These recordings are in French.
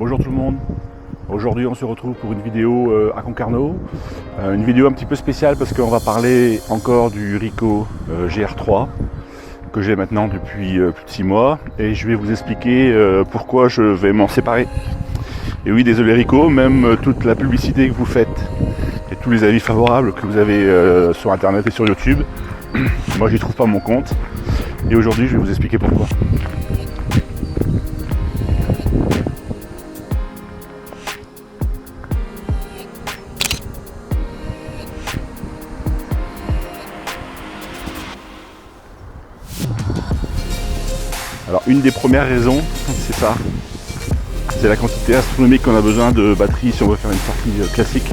Bonjour tout le monde, aujourd'hui on se retrouve pour une vidéo à Concarneau, une vidéo un petit peu spéciale parce qu'on va parler encore du Ricoh GR3 que j'ai maintenant depuis plus de 6 mois et je vais vous expliquer pourquoi je vais m'en séparer. Et oui, désolé Ricoh, même toute la publicité que vous faites et tous les avis favorables que vous avez sur internet et sur YouTube, moi j'y trouve pas mon compte et aujourd'hui je vais vous expliquer pourquoi. Alors une des premières raisons, c'est ça, c'est la quantité astronomique qu'on a besoin de batterie si on veut faire une sortie classique.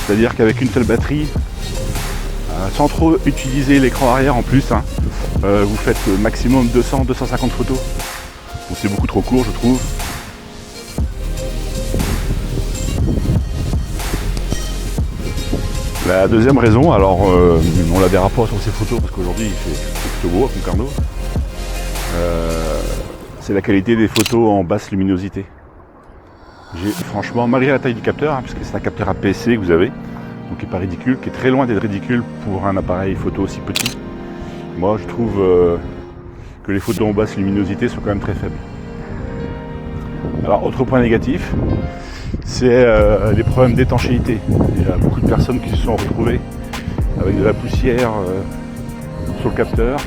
C'est-à-dire qu'avec une seule batterie, sans trop utiliser l'écran arrière en plus, vous faites maximum 200-250 photos. Donc c'est beaucoup trop court je trouve. La deuxième raison, alors on la verra pas sur ces photos parce qu'aujourd'hui il fait plutôt beau à Concarneau. C'est la qualité des photos en basse luminosité. Franchement, malgré la taille du capteur, puisque c'est un capteur APS-C que vous avez, donc qui n'est pas ridicule, qui est très loin d'être ridicule pour un appareil photo aussi petit, moi je trouve que les photos en basse luminosité sont quand même très faibles. Alors autre point négatif, c'est les problèmes d'étanchéité. Il y a beaucoup de personnes qui se sont retrouvées avec de la poussière sur le capteur.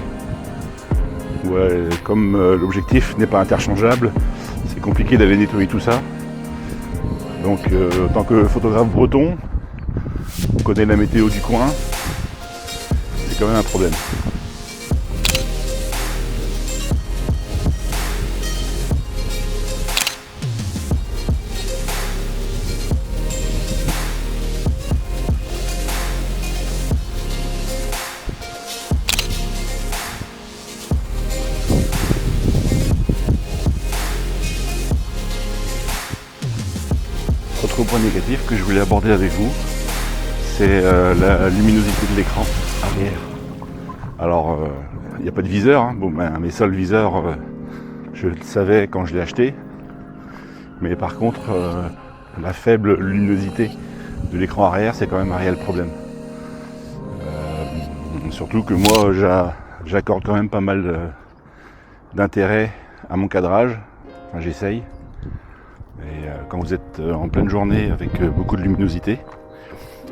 Ouais, comme l'objectif n'est pas interchangeable, c'est compliqué d'aller nettoyer tout ça. Donc en tant que photographe breton, on connaît la météo du coin, c'est quand même un problème. Autre point négatif que je voulais aborder avec vous, c'est la luminosité de l'écran arrière. Alors, il n'y a pas de viseur, mes seuls viseurs, je le savais quand je l'ai acheté, mais par contre, la faible luminosité de l'écran arrière, c'est quand même un réel problème. Surtout que moi, j'accorde quand même pas mal d'intérêt à mon cadrage, enfin j'essaye. Et quand vous êtes en pleine journée avec beaucoup de luminosité,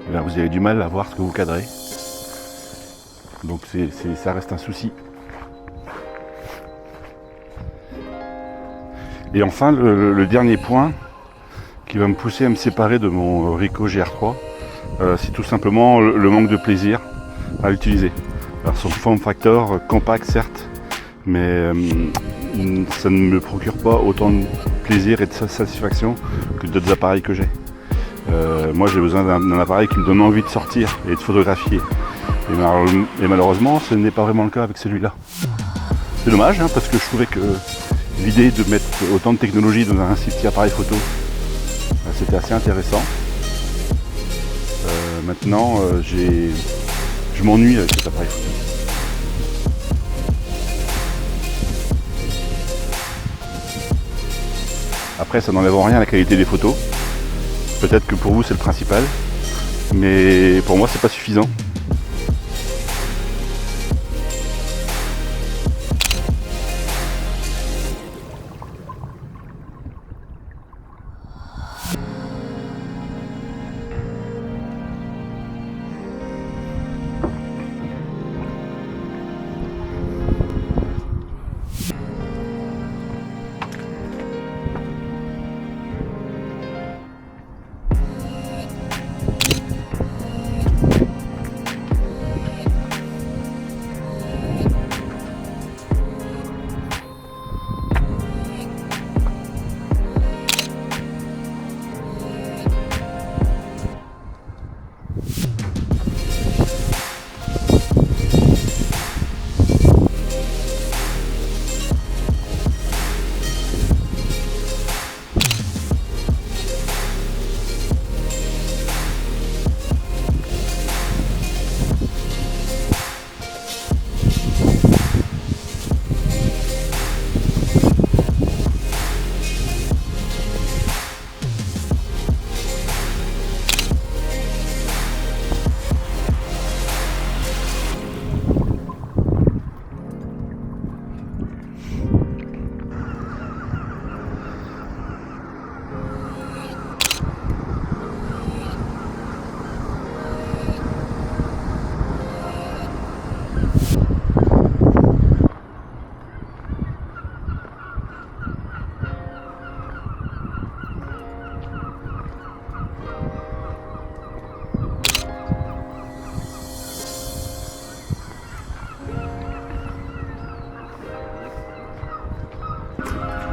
vous avez du mal à voir ce que vous cadrez. Donc ça reste un souci. Et enfin, le dernier point qui va me pousser à me séparer de mon Ricoh GR3, c'est tout simplement le manque de plaisir à l'utiliser. Alors son form factor compact certes, mais ça ne me procure pas autant de plaisir et de satisfaction que d'autres appareils que j'ai. Moi j'ai besoin d'un appareil qui me donne envie de sortir et de photographier. Et malheureusement ce n'est pas vraiment le cas avec celui-là. C'est dommage parce que je trouvais que l'idée de mettre autant de technologie dans un si petit appareil photo, c'était assez intéressant. Maintenant je m'ennuie avec cet appareil photo. Après, ça n'enlève en rien la qualité des photos. Peut-être que pour vous, c'est le principal. Mais pour moi, c'est pas suffisant.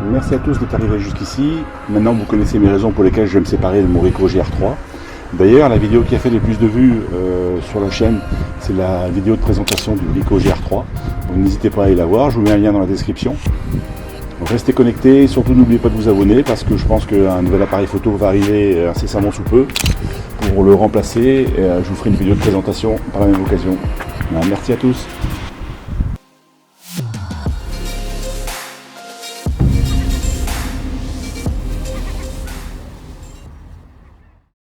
Merci à tous d'être arrivés jusqu'ici. Maintenant, vous connaissez mes raisons pour lesquelles je vais me séparer de mon Ricoh GR3. D'ailleurs, la vidéo qui a fait le plus de vues sur la chaîne, c'est la vidéo de présentation du Ricoh GR3. Donc n'hésitez pas à aller la voir, je vous mets un lien dans la description. Donc restez connectés, et surtout n'oubliez pas de vous abonner parce que je pense qu'un nouvel appareil photo va arriver incessamment sous peu. Pour le remplacer, je vous ferai une vidéo de présentation par la même occasion. Merci à tous.